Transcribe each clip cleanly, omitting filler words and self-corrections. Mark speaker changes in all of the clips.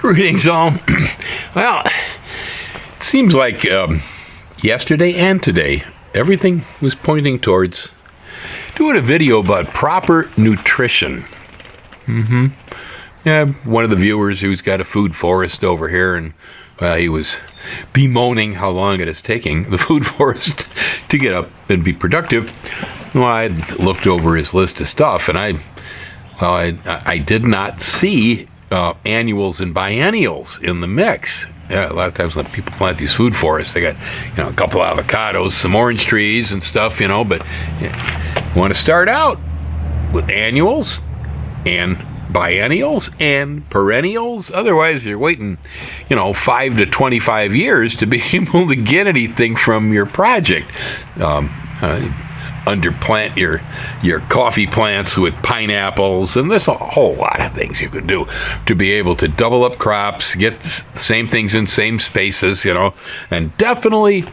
Speaker 1: Greetings, all. Well, it seems like yesterday and today, everything was pointing towards doing a video about proper nutrition. Yeah, one of the viewers who's got a food forest over here, and he was bemoaning how long it is taking the food forest to get up and be productive. Well, I looked over his list of stuff, and I did not see annuals and biennials in the mix. Yeah, a lot of times when people plant these food forests, they got a couple of avocados, some orange trees and stuff, but you want to start out with annuals and biennials and perennials. Otherwise, you're waiting 5 to 25 years to be able to get anything from your project. Underplant your coffee plants with pineapples, and there's a whole lot of things you can do to be able to double up crops, get the same things in same spaces, and definitely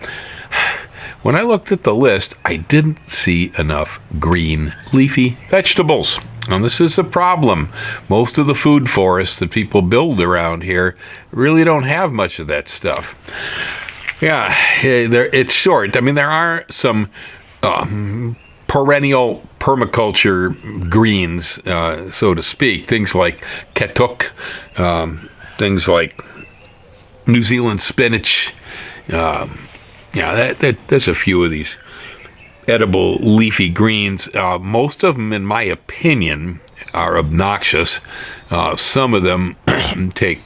Speaker 1: when I looked at the list, I didn't see enough green leafy vegetables. And this is a problem. Most of the food forests that people build around here really don't have much of that stuff. Yeah, it's short. I mean, there are some perennial permaculture greens, so to speak, things like katuk, things like New Zealand spinach. There's a few of these edible leafy greens. Most of them, in my opinion, are obnoxious. Some of them take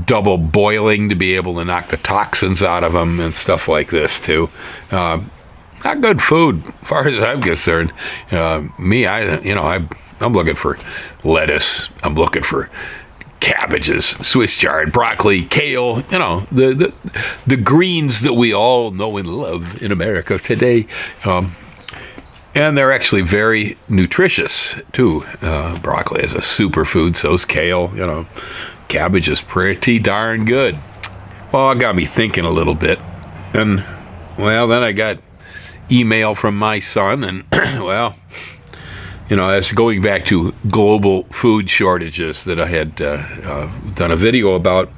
Speaker 1: double boiling to be able to knock the toxins out of them and stuff like this too. Not good food, as far as I'm concerned. I'm looking for lettuce. I'm looking for cabbages, Swiss chard, broccoli, kale. The greens that we all know and love in America today. And they're actually very nutritious too. Broccoli is a superfood. So is kale. Cabbage is pretty darn good. Well, it got me thinking a little bit, and then I got email from my son, and that's going back to global food shortages that I had done a video about.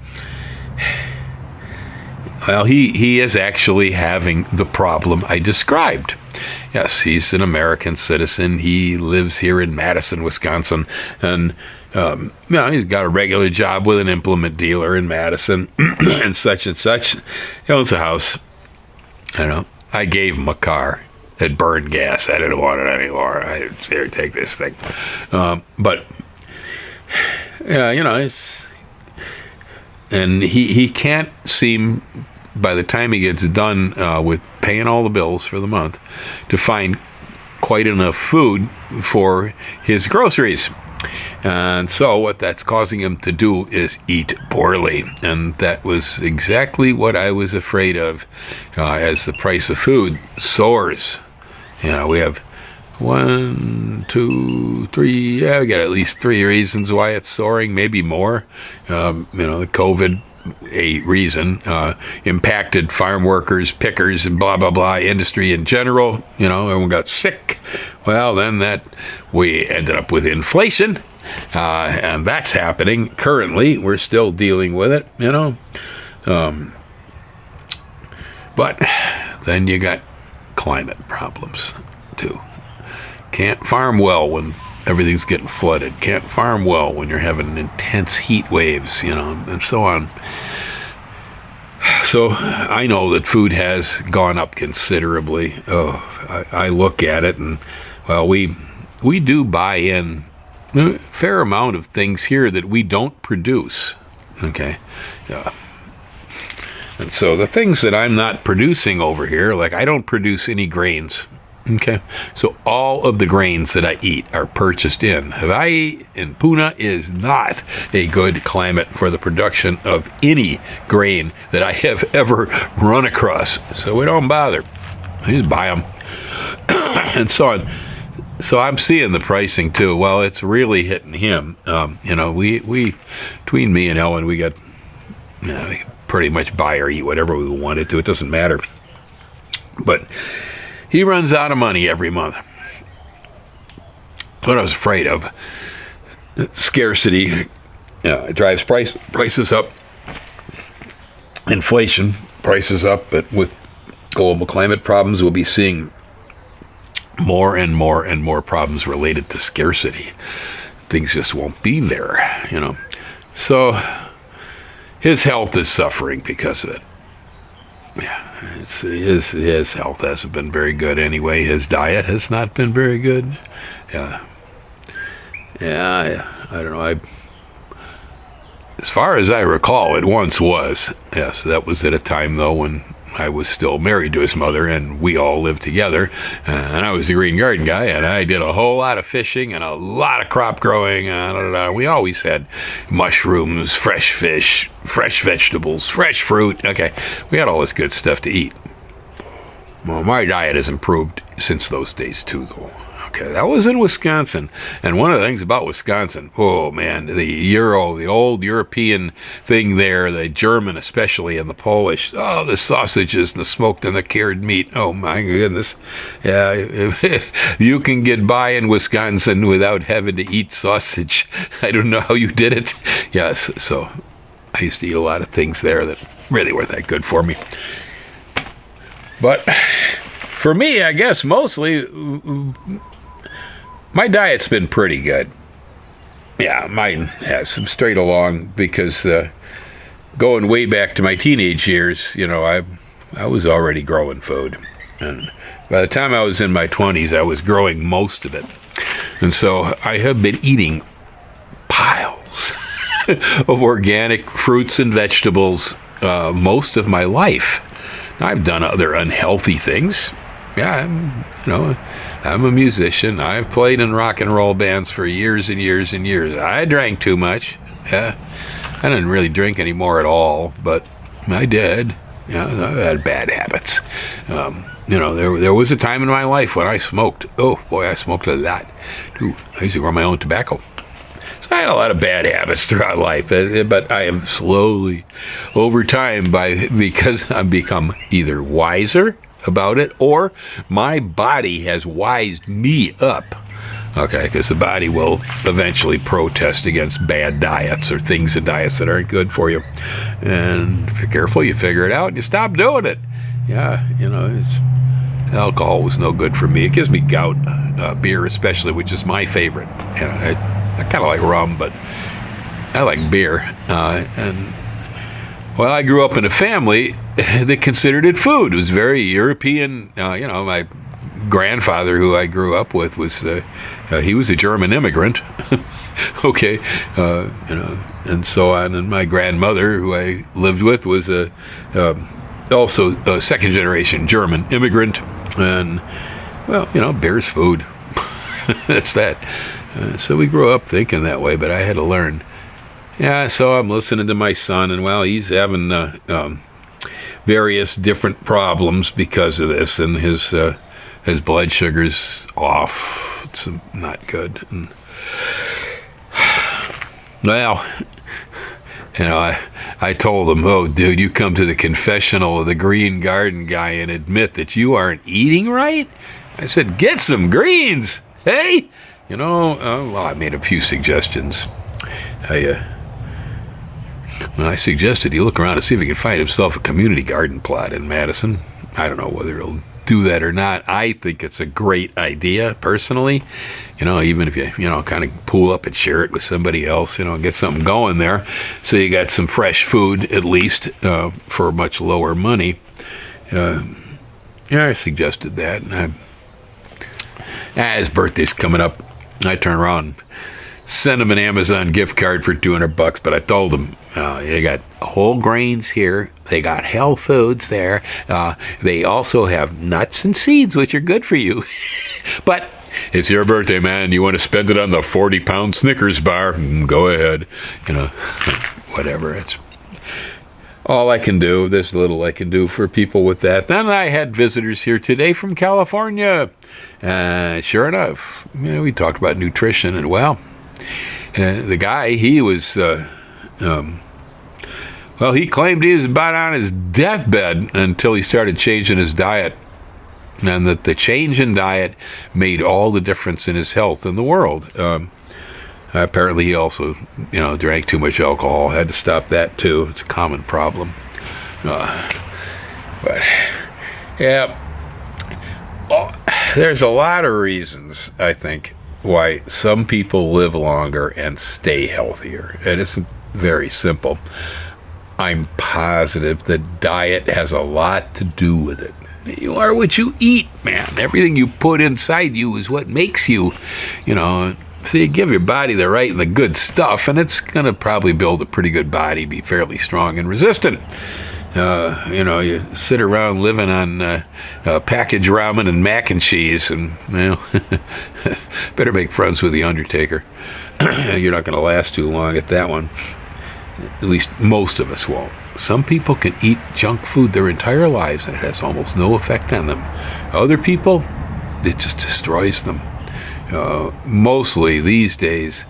Speaker 1: Well, he is actually having the problem I described. Yes, he's an American citizen. He lives here in Madison, Wisconsin, and he's got a regular job with an implement dealer in Madison, and such. He owns a house. I gave him a car. It burned gas. I didn't want it anymore. Here, take this thing. And he can't seem, by the time he gets done with paying all the bills for the month, to find quite enough food for his groceries. And so what that's causing him to do is eat poorly. And that was exactly what I was afraid of as the price of food soars. We have 1, 2, 3, we got at least 3 reasons why it's soaring, maybe more. The COVID, a reason, impacted farm workers, pickers, and blah, blah, blah, industry in general. Everyone got sick. Well, then we ended up with inflation. And that's happening currently. We're still dealing with it, But then you got climate problems, too. Can't farm well when everything's getting flooded. Can't farm well when you're having intense heat waves, and so on. So I know that food has gone up considerably. I look at it, and, we do buy in a fair amount of things here that we don't produce, okay? And so the things that I'm not producing over here, like I don't produce any grains, okay? So all of the grains that I eat are purchased in. Hawaii and Puna is not a good climate for the production of any grain that I have ever run across. So we don't bother. I just buy them and so on. So I'm seeing the pricing too. Well, it's really hitting him. We between me and Ellen, we got we pretty much buy or eat whatever we wanted to. It doesn't matter. But he runs out of money every month. What I was afraid of, scarcity It drives prices up. Inflation, prices up, but with global climate problems, we'll be seeing more and more and more problems related to scarcity. Things just won't be there, So his health is suffering because of it. Yeah, his health hasn't been very good anyway. His diet has not been very good. Yeah, I don't know. As far as I recall, it once was. Yes, that was at a time, though, when I was still married to his mother, and we all lived together. And I was the green garden guy, and I did a whole lot of fishing and a lot of crop growing. We always had mushrooms, fresh fish, fresh vegetables, fresh fruit. Okay, we had all this good stuff to eat. Well, my diet has improved since those days, too, though. Okay, that was in Wisconsin. And one of the things about Wisconsin, oh man, the old European thing there, the German especially and the Polish, the sausages, the smoked and the cured meat. Oh my goodness. Yeah, you can get by in Wisconsin without having to eat sausage. I don't know how you did it. Yes, so I used to eat a lot of things there that really weren't that good for me. But for me, I guess mostly my diet's been pretty good. Yeah, mine has some straight along because going way back to my teenage years, I was already growing food. And by the time I was in my 20s, I was growing most of it. And so I have been eating piles of organic fruits and vegetables most of my life. I've done other unhealthy things. Yeah, I'm a musician. I've played in rock and roll bands for years and years and years. I drank too much. Yeah, I didn't really drink anymore at all, but I did. Yeah, I had bad habits. There was a time in my life when I smoked. Oh boy, I smoked a lot. Ooh, I used to grow my own tobacco. So I had a lot of bad habits throughout life, but I have slowly, over time, because I've become either wiser about it, or my body has wised me up. Okay, because the body will eventually protest against bad diets or things in diets that aren't good for you. And if you're careful, you figure it out and you stop doing it. Yeah, alcohol was no good for me. It gives me gout, beer especially, which is my favorite. I kind of like rum, but I like beer. I grew up in a family that considered it food. It was very European. My grandfather, who I grew up with, he was a German immigrant. Okay, and so on. And my grandmother, who I lived with, was also a second generation German immigrant. And beer's food. That's that. So we grew up thinking that way, but I had to learn. Yeah, so I'm listening to my son, and he's having various different problems because of this, and his blood sugar's off. It's not good. And, I told him, oh, dude, you come to the confessional of the green garden guy and admit that you aren't eating right? I said, get some greens, hey? I made a few suggestions. I suggested he look around to see if he could find himself a community garden plot in Madison. I don't know whether he'll do that or not. I think it's a great idea, personally. Even if you, kind of pool up and share it with somebody else, get something going there. So you got some fresh food, at least, for much lower money. I suggested that. And his birthday's coming up. I turn around and send him an Amazon gift card for $200, but I told him, they got whole grains here. They got health foods there. They also have nuts and seeds, which are good for you. But it's your birthday, man. You want to spend it on the 40-pound Snickers bar? Go ahead. Whatever. It's all I can do. There's little I can do for people with that. Then I had visitors here today from California. Sure enough, we talked about nutrition, and the guy, he was, he claimed he was about on his deathbed until he started changing his diet, and that the change in diet made all the difference in his health in the world. Apparently, he also, drank too much alcohol. Had to stop that too. It's a common problem. But yeah, there's a lot of reasons, I think, why some people live longer and stay healthier. It isn't very simple. I'm positive that diet has a lot to do with it. You are what you eat, man. Everything you put inside you is what makes you, So you give your body the right and the good stuff, and it's going to probably build a pretty good body, be fairly strong and resistant. You sit around living on packaged ramen and mac and cheese, and, better make friends with the Undertaker. You're not going to last too long at that one. At least most of us won't. Some people can eat junk food their entire lives, and it has almost no effect on them. Other people, it just destroys them. Mostly these days,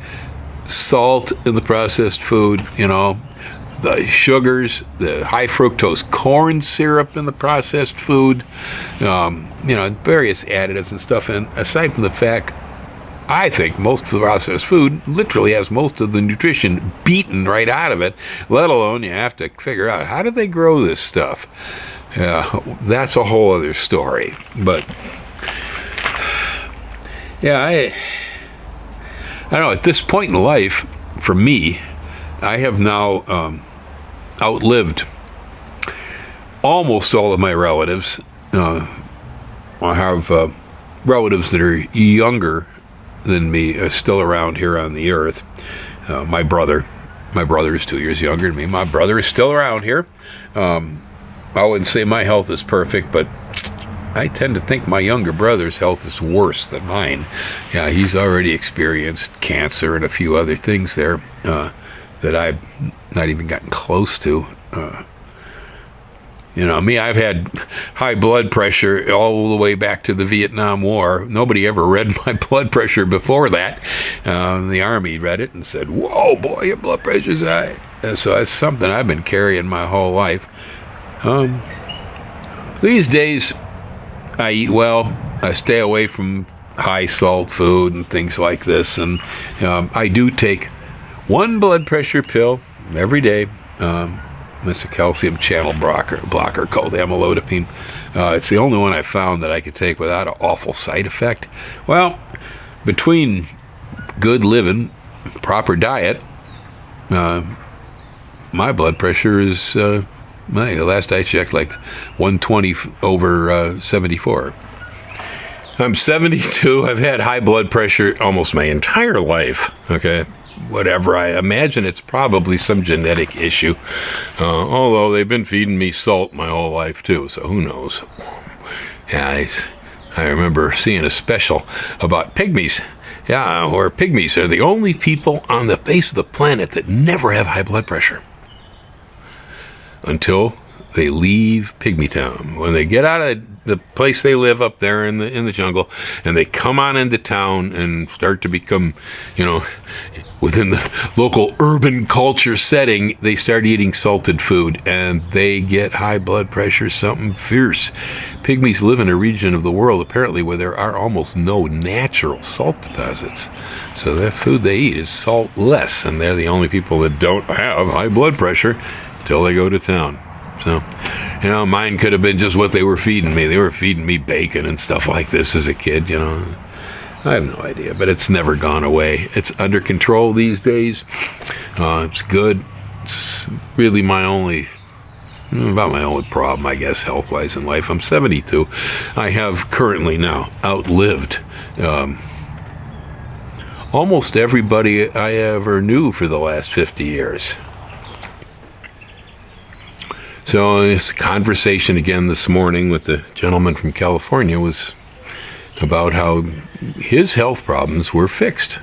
Speaker 1: salt in the processed food, the sugars, the high fructose corn syrup in the processed food, various additives and stuff. And aside from the fact, I think most of the processed food literally has most of the nutrition beaten right out of it, let alone you have to figure out how did they grow this stuff. That's a whole other story. But yeah, I don't know, at this point in life, for me, I have now outlived almost all of my relatives. I have relatives that are younger than me, still around here on the earth. My brother is 2 years younger than me. My brother is still around here. I wouldn't say my health is perfect, but I tend to think my younger brother's health is worse than mine. Yeah, he's already experienced cancer and a few other things there that I've not even gotten close to. Me, I've had high blood pressure all the way back to the Vietnam War. Nobody ever read my blood pressure before that. The Army read it and said, "Whoa, boy, your blood pressure's high." And so that's something I've been carrying my whole life. These days, I eat well. I stay away from high salt food and things like this. And I do take one blood pressure pill every day. It's a calcium channel blocker called amlodipine. It's the only one I found that I could take without an awful side effect. Well, between good living, proper diet, my blood pressure is, last I checked, like 120 over 74. I'm 72. I've had high blood pressure almost my entire life. Okay. Whatever, I imagine it's probably some genetic issue, although they've been feeding me salt my whole life too, so who knows. Yeah, I remember seeing a special about pygmies, where pygmies are the only people on the face of the planet that never have high blood pressure until they leave Pygmy Town. When they get out of the place they live up there in the jungle, and they come on into town and start to become, within the local urban culture setting, they start eating salted food, and they get high blood pressure, something fierce. Pygmies live in a region of the world, apparently, where there are almost no natural salt deposits. So the food they eat is saltless, and they're the only people that don't have high blood pressure until they go to town. So, mine could have been just what they were feeding me. They were feeding me bacon and stuff like this as a kid, I have no idea, but it's never gone away. It's under control these days. It's good. It's really my only problem, I guess, health-wise in life. I'm 72. I have currently now outlived almost everybody I ever knew for the last 50 years. So this conversation again this morning with the gentleman from California was about how his health problems were fixed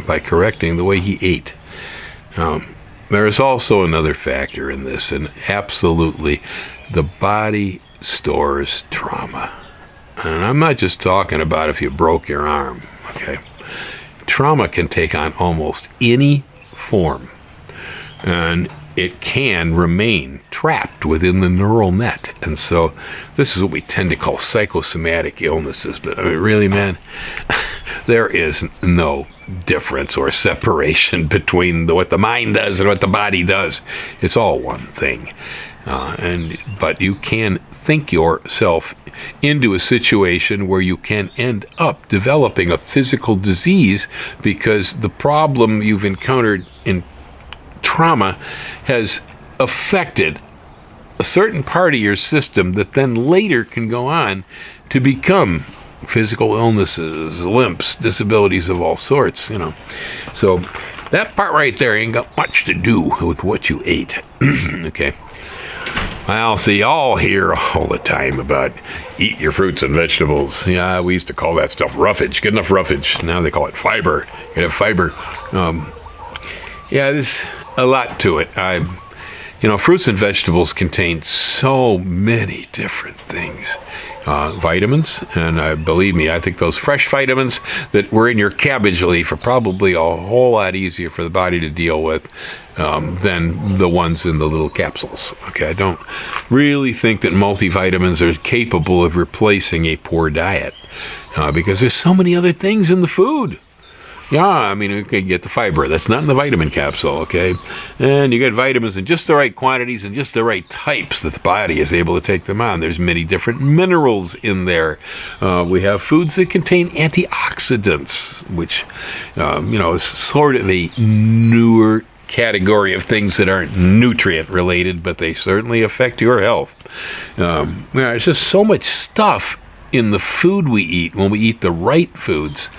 Speaker 1: by correcting the way he ate. There is also another factor in this, and absolutely, the body stores trauma. And I'm not just talking about if you broke your arm, okay? Trauma can take on almost any form, and it can remain trapped within the neural net. And so this is what we tend to call psychosomatic illnesses. But I mean, really, man, There is no difference or separation between what the mind does and what the body does. It's all one thing. But you can think yourself into a situation where you can end up developing a physical disease because the problem you've encountered in trauma has affected a certain part of your system that then later can go on to become physical illnesses, limps, disabilities of all sorts, So that part right there ain't got much to do with what you ate. Okay. Well, see, y'all hear all the time about eat your fruits and vegetables. Yeah, we used to call that stuff roughage. Get enough roughage. Now they call it fiber. Get enough fiber. There's a lot to it. Fruits and vegetables contain so many different things. Vitamins, and believe me, I think those fresh vitamins that were in your cabbage leaf are probably a whole lot easier for the body to deal with than the ones in the little capsules. Okay, I don't really think that multivitamins are capable of replacing a poor diet because there's so many other things in the food. Yeah, I mean, you can get the fiber. That's not in the vitamin capsule, okay? And you get vitamins in just the right quantities and just the right types that the body is able to take them on. There's many different minerals in there. We have foods that contain antioxidants, which, is sort of a newer category of things that aren't nutrient related, but they certainly affect your health. There's just so much stuff in the food we eat when we eat the right foods.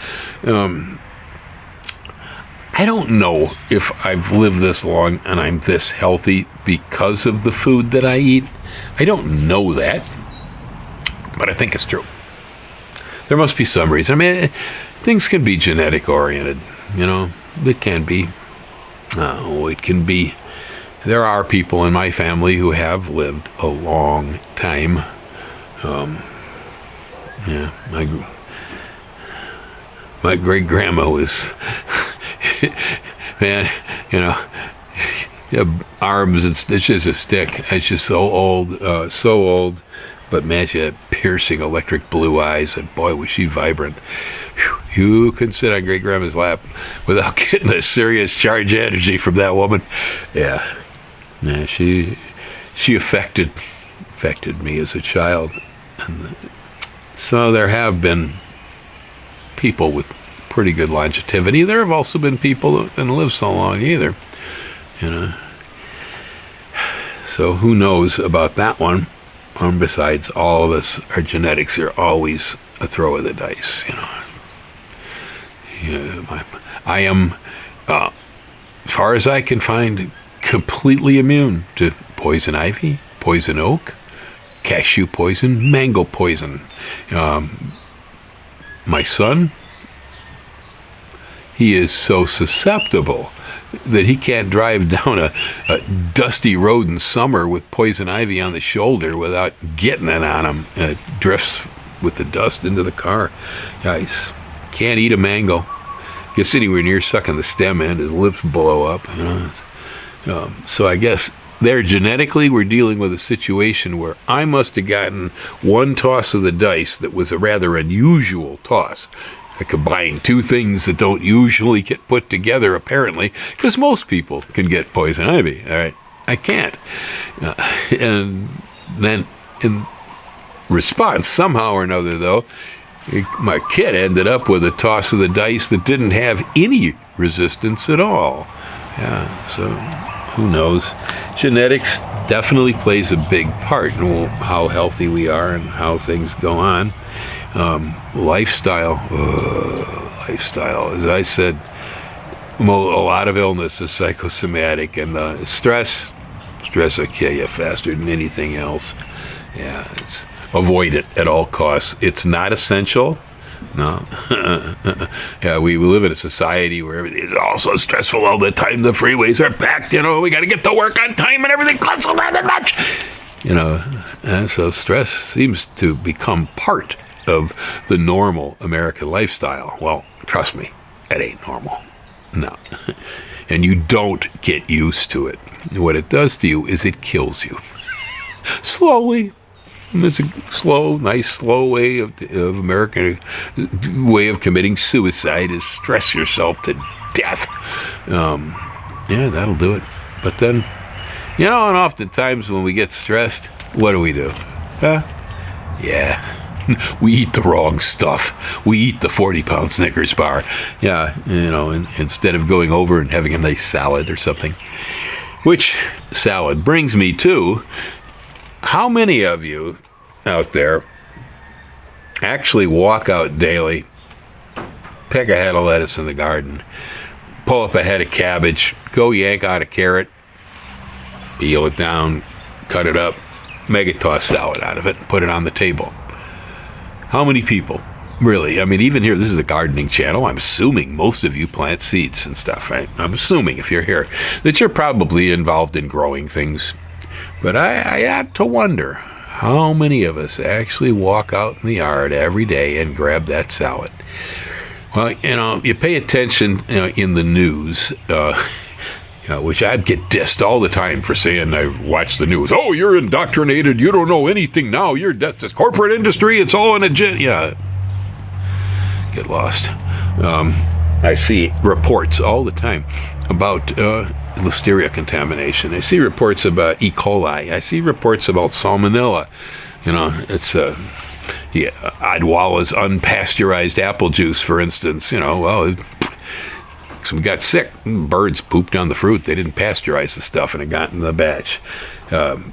Speaker 1: I don't know if I've lived this long and I'm this healthy because of the food that I eat. I don't know that, but I think it's true. There must be some reason. I mean, things can be genetic oriented, it can be. It can be. There are people in my family who have lived a long time. My great-grandma was... Man, arms and stitches a stick. It's just so old. But man, she had piercing electric blue eyes, and boy, was she vibrant. Whew, you couldn't sit on great grandma's lap without getting a serious charge of energy from that woman. Yeah, she affected me as a child, and so there have been people with pretty good longevity. There have also been people who didn't live so long either, So who knows about that one? Besides, all of us, our genetics are always a throw of the dice, I am, as far as I can find, completely immune to poison ivy, poison oak, cashew poison, mango poison. My son, he is so susceptible that he can't drive down a dusty road in summer with poison ivy on the shoulder without getting it on him. It drifts with the dust into the car. Guys, can't eat a mango. Gets anywhere near sucking the stem in, his lips blow up. So I guess there genetically we're dealing with a situation where I must have gotten one toss of the dice that was a rather unusual toss. I combine two things that don't usually get put together, apparently, because most people can get poison ivy. All right, I can't. And then in response, somehow or another, though, my kid ended up with a toss of the dice that didn't have any resistance at all. Yeah, so who knows? Genetics definitely plays a big part in how healthy we are and how things go on. Lifestyle, as I said, a lot of illness is psychosomatic, and stress will kill you faster than anything else. Yeah, avoid it at all costs. It's not essential. No. Yeah, we live in a society where everything is all so stressful all the time. The freeways are packed, we got to get to work on time and everything costs a lot much. And so stress seems to become part of the normal American lifestyle. Well, trust me, it ain't normal. No. And you don't get used to it. What it does to you is it kills you. Slowly, It's a nice, slow way of American way of committing suicide is stress yourself to death. Yeah, that'll do it. But then, and oftentimes when we get stressed, what do? Huh? Yeah. We eat the wrong stuff. We eat the 40-pound Snickers bar. Yeah, instead of going over and having a nice salad or something. Which salad brings me to, how many of you out there actually walk out daily, pick a head of lettuce in the garden, pull up a head of cabbage, go yank out a carrot, peel it down, cut it up, make a tossed salad out of it, and put it on the table? How many people? Really? I mean, even here, this is a gardening channel. I'm assuming most of you plant seeds and stuff, right? I'm assuming, if you're here, that you're probably involved in growing things. But I had to wonder, how many of us actually walk out in the yard every day and grab that salad? Well, you pay attention in the news, which I'd get dissed all the time for saying I watch the news. Oh, you're indoctrinated. You don't know anything now. That's this corporate industry. It's all an agenda. Get lost. I see reports all the time about listeria contamination. I see reports about E. coli. I see reports about salmonella. It's Adwala's unpasteurized apple juice, for instance. So we got sick. Birds pooped down the fruit. They didn't pasteurize the stuff, and it got in the batch.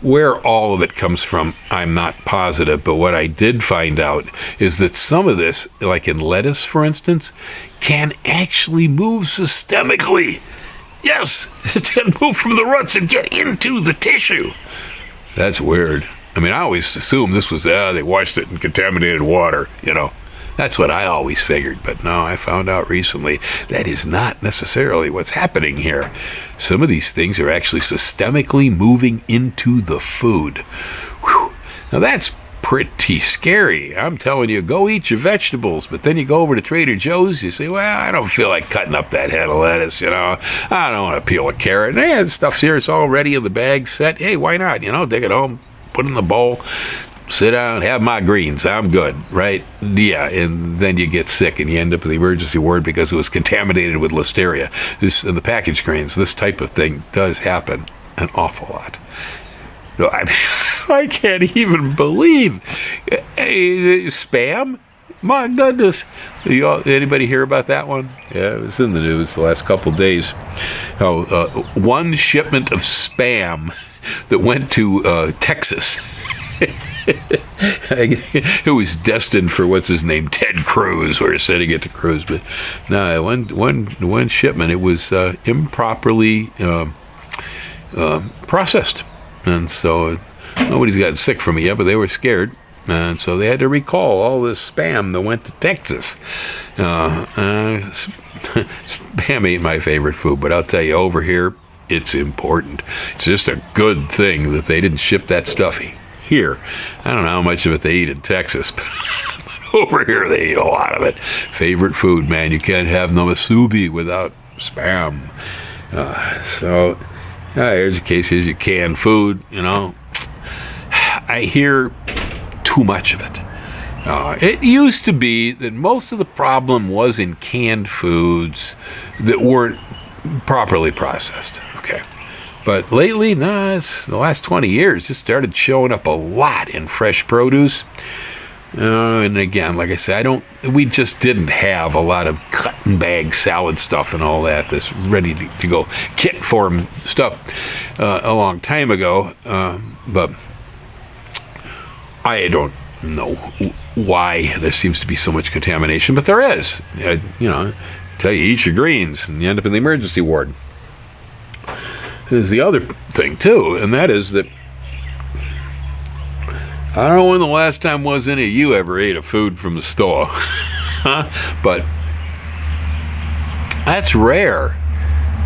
Speaker 1: Where all of it comes from, I'm not positive, but what I did find out is that some of this, like in lettuce, for instance, can actually move systemically. Yes, it can move from the roots and get into the tissue. That's weird. I mean, I always assumed this was, they washed it in contaminated water, That's what I always figured, but no, I found out recently that is not necessarily what's happening here. Some of these things are actually systemically moving into the food. Whew. Now that's pretty scary. I'm telling you, go eat your vegetables, but then you go over to Trader Joe's, you say, well, I don't feel like cutting up that head of lettuce, I don't want to peel a carrot. Hey, the stuff's here, it's all ready in the bag, set. Hey, why not? Take it home, put it in the bowl, sit down, have my greens. I'm good, right? Yeah, and then you get sick and you end up in the emergency ward because it was contaminated with listeria. In the packaged grains, this type of thing does happen an awful lot. No, I can't even believe spam. My goodness. Anybody hear about that one? Yeah, it was in the news the last couple of days. One shipment of spam that went to Texas. It was destined for what's his name, Ted Cruz. We're sending it to Cruz, but no, one shipment. It was improperly processed, and so nobody's gotten sick from it yet, but they were scared, and so they had to recall all this spam that went to Texas. Spam ain't my favorite food, but I'll tell you, over here, it's important. It's just a good thing that they didn't ship that stuff here. I don't know how much of it they eat in Texas, but over here they eat a lot of it. Favorite food, man. You can't have namasubi without spam. So here's the case: is you canned food. I hear too much of it. It used to be that most of the problem was in canned foods that weren't properly processed. Okay. But lately, it's the last 20 years, it started showing up a lot in fresh produce. And again, like I said, we just didn't have a lot of cut and bag salad stuff and all that, this ready to go kit form stuff a long time ago. But I don't know why there seems to be so much contamination, but there is. Tell you, eat your greens, and you end up in the emergency ward. There's the other thing, too, and that is that I don't know when the last time was any of you ever ate a food from the store, but that's rare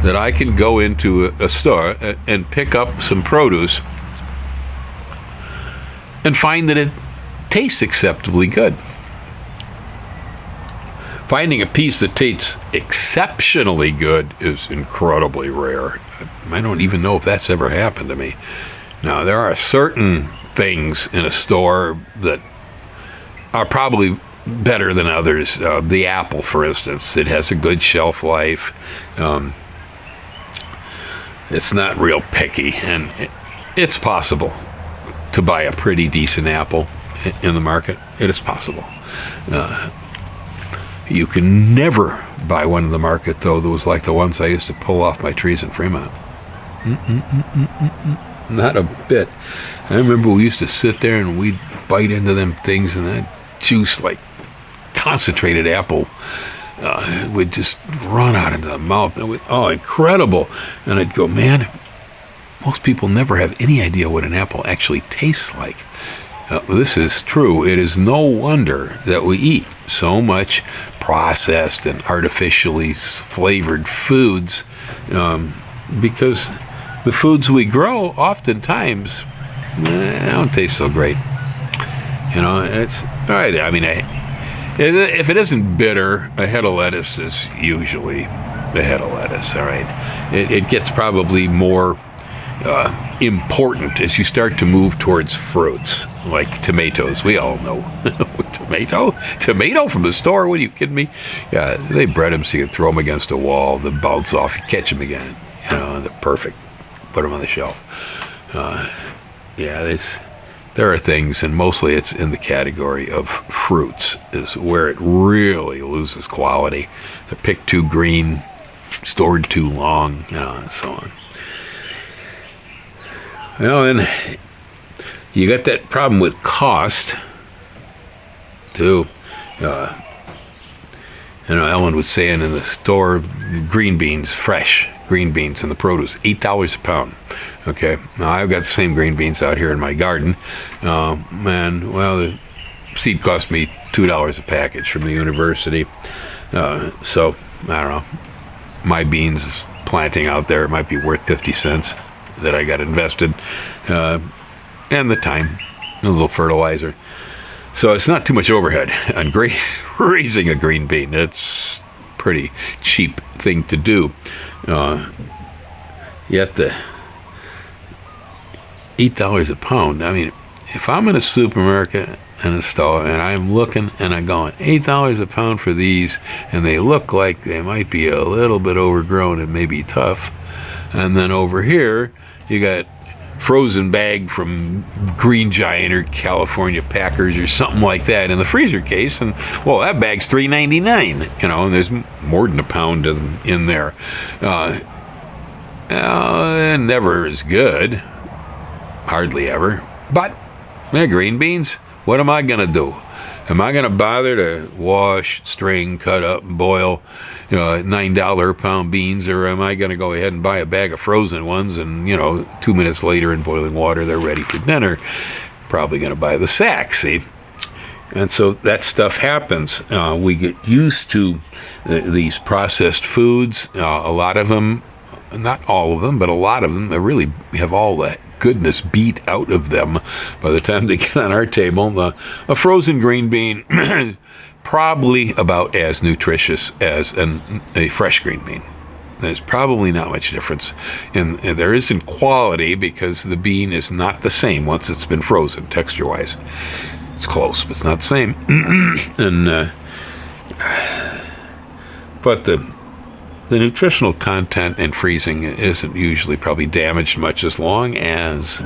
Speaker 1: that I can go into a store and pick up some produce and find that it tastes acceptably good. Finding a piece that tastes exceptionally good is incredibly rare. I don't even know if that's ever happened to me. Now, there are certain things in a store that are probably better than others. The apple, for instance, it has a good shelf life. It's not real picky, and it's possible to buy a pretty decent apple in the market. It is possible. You can never buy one in the market, though, that was like the ones I used to pull off my trees in Fremont. Not a bit. I remember we used to sit there and we'd bite into them things, and that juice, like concentrated apple, would just run out into the mouth. Incredible. And I'd go, man, most people never have any idea what an apple actually tastes like. This is true. It is no wonder that we eat so much processed and artificially flavored foods, because the foods we grow oftentimes don't taste so great. It's all right. I mean, if it isn't bitter, a head of lettuce is usually a head of lettuce. All right. It gets probably more important as you start to move towards fruits like tomatoes. We all know tomato from the store. What, are you kidding me? Yeah, they bred them so you can throw them against a wall, then bounce off, you catch them again. They're perfect. Put them on the shelf. There are things, and mostly it's in the category of fruits is where it really loses quality. They're picked too green, stored too long, and so on. And you got that problem with cost, too. Ellen was saying in the store, green beans, fresh green beans in the produce, $8 a pound. Okay, now I've got the same green beans out here in my garden. The seed cost me $2 a package from the university. So, I don't know, my beans planting out there might be worth 50 cents that I got invested, and the time, a little fertilizer. So it's not too much overhead on raising a green bean. It's pretty cheap thing to do. Yet the $8 a pound, I mean, if I'm in a supermarket in a store and I'm looking and I'm going, $8 a pound for these, and they look like they might be a little bit overgrown and maybe tough, and then over here you got frozen bag from Green Giant or California Packers or something like that in the freezer case, and well, that bag's $3.99, and there's more than a pound in there. Never as good, hardly ever. But green beans, what am I gonna do? Am I gonna bother to wash, string, cut up, and boil $9 a pound beans, or am I gonna go ahead and buy a bag of frozen ones and 2 minutes later in boiling water they're ready for dinner? Probably gonna buy the sack, see? And so that stuff happens. We get used to these processed foods. A lot of them, not all of them, but a lot of them, they really have all that goodness beat out of them by the time they get on our table. A frozen green bean probably about as nutritious as a fresh green bean. There's probably not much difference, and there is in quality because the bean is not the same once it's been frozen, texture-wise. It's close, but it's not the same. But the nutritional content in freezing isn't usually probably damaged much as long as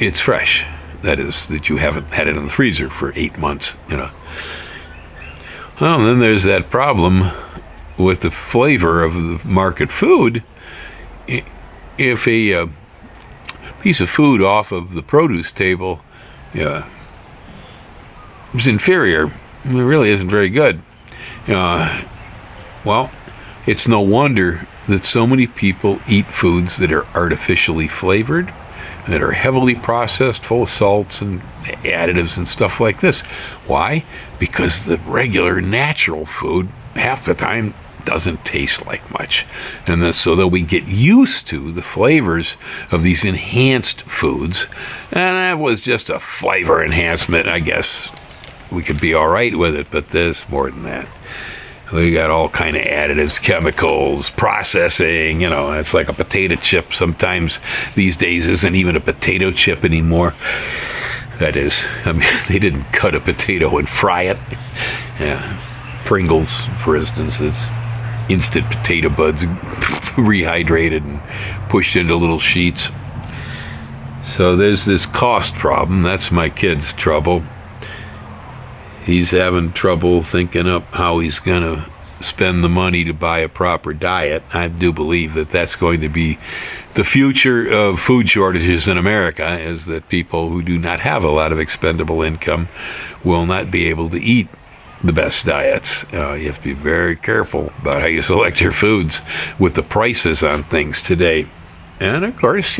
Speaker 1: it's fresh. That is, that you haven't had it in the freezer for 8 months, Well, then there's that problem with the flavor of the market food. If a piece of food off of the produce table is inferior, it really isn't very good. Well, it's no wonder that so many people eat foods that are artificially flavored, that are heavily processed, full of salts and additives and stuff like this. Why? Because the regular natural food, half the time, doesn't taste like much. And so that we get used to the flavors of these enhanced foods, and that was just a flavor enhancement, I guess we could be all right with it, but there's more than that. We got all kind of additives, chemicals, processing, and it's like a potato chip sometimes these days isn't even a potato chip anymore. That is, they didn't cut a potato and fry it. Yeah. Pringles, for instance, it's instant potato buds rehydrated and pushed into little sheets. So there's this cost problem. That's my kid's trouble. He's having trouble thinking up how he's going to spend the money to buy a proper diet. I do believe that that's going to be the future of food shortages in America, is that people who do not have a lot of expendable income will not be able to eat the best diets. You have to be very careful about how you select your foods with the prices on things today. And of course,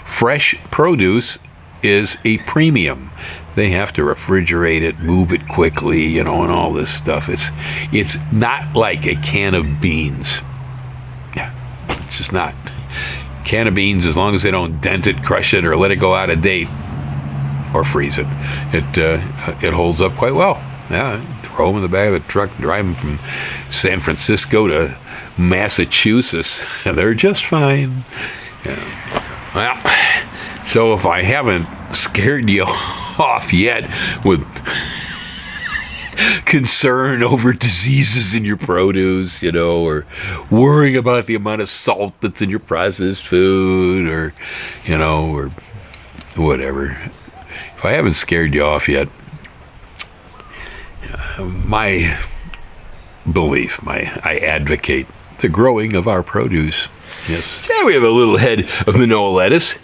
Speaker 1: fresh produce is a premium. They have to refrigerate it, move it quickly, and all this stuff. It's not like a can of beans. Yeah, it's just not. Can of beans, as long as they don't dent it, crush it, or let it go out of date, or freeze it, it holds up quite well. Yeah, throw them in the back of the truck, drive them from San Francisco to Massachusetts, and they're just fine. Yeah. Well, so if I haven't scared you off yet with concern over diseases in your produce, or worrying about the amount of salt that's in your processed food, or whatever. If I haven't scared you off yet, my belief, I advocate the growing of our produce. Yes. There we have a little head of manila lettuce.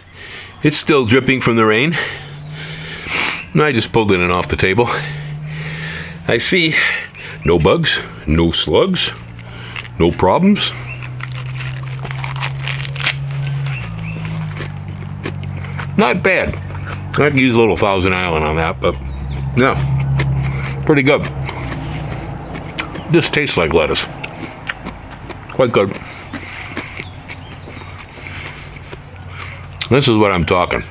Speaker 1: It's still dripping from the rain. I just pulled it in off the table. I see no bugs, no slugs, no problems. Not bad. I could use a little Thousand Island on that, but no, pretty good. This tastes like lettuce. Quite good. This is what I'm talking.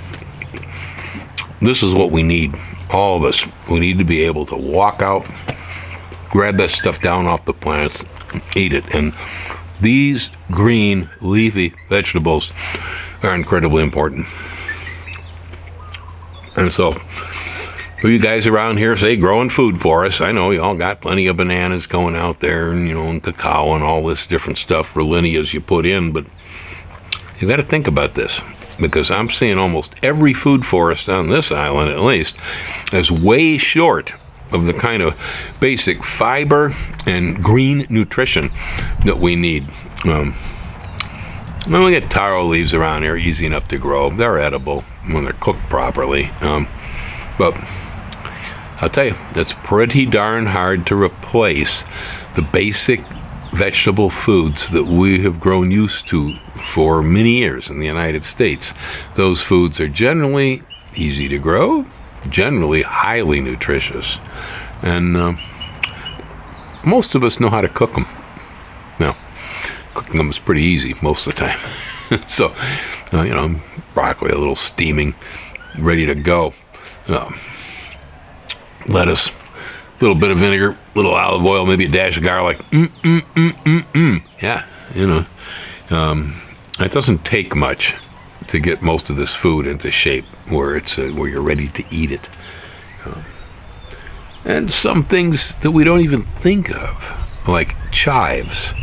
Speaker 1: This is what we need. All of us. We need to be able to walk out, grab that stuff down off the plants, eat it. And these green, leafy vegetables are incredibly important. And so, for you guys around here, say, growing food for us, I know you all got plenty of bananas going out there, and, and cacao and all this different stuff for lineas you put in, but you got to think about this. Because I'm seeing almost every food forest on this island, at least, is way short of the kind of basic fiber and green nutrition that we need. When we get taro leaves around here, easy enough to grow. They're edible when they're cooked properly. But I'll tell you, it's pretty darn hard to replace the basic vegetable foods that we have grown used to for many years in the United States. Those foods are generally easy to grow, generally highly nutritious, and most of us know how to cook them. Now, cooking them is pretty easy most of the time. So, broccoli a little steaming, ready to go. Lettuce, a little bit of vinegar, a little olive oil, maybe a dash of garlic. Yeah, it doesn't take much to get most of this food into shape where where you're ready to eat it. And some things that we don't even think of, like chives.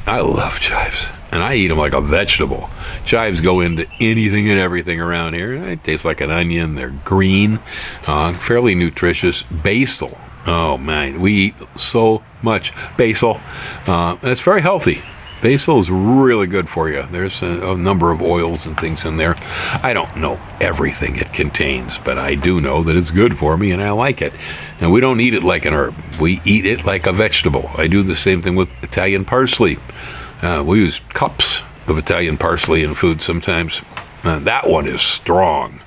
Speaker 1: I love chives, and I eat them like a vegetable. Chives go into anything and everything around here. They taste like an onion. They're green, fairly nutritious. Basil. Oh, man, we eat so much basil. It's very healthy. Basil is really good for you. There's a number of oils and things in there. I don't know everything it contains, but I do know that it's good for me, and I like it. And we don't eat it like an herb. We eat it like a vegetable. I do the same thing with Italian parsley. We use cups of Italian parsley in food sometimes. That one is strong.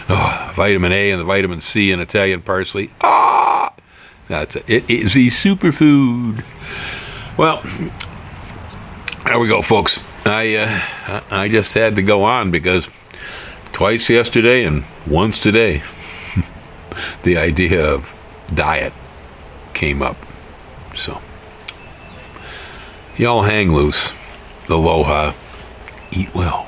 Speaker 1: Oh, vitamin A and the vitamin C in Italian parsley. It is a superfood. Well, there we go, folks. I just had to go on because twice yesterday and once today, the idea of diet came up. So, y'all hang loose. Aloha. Eat well.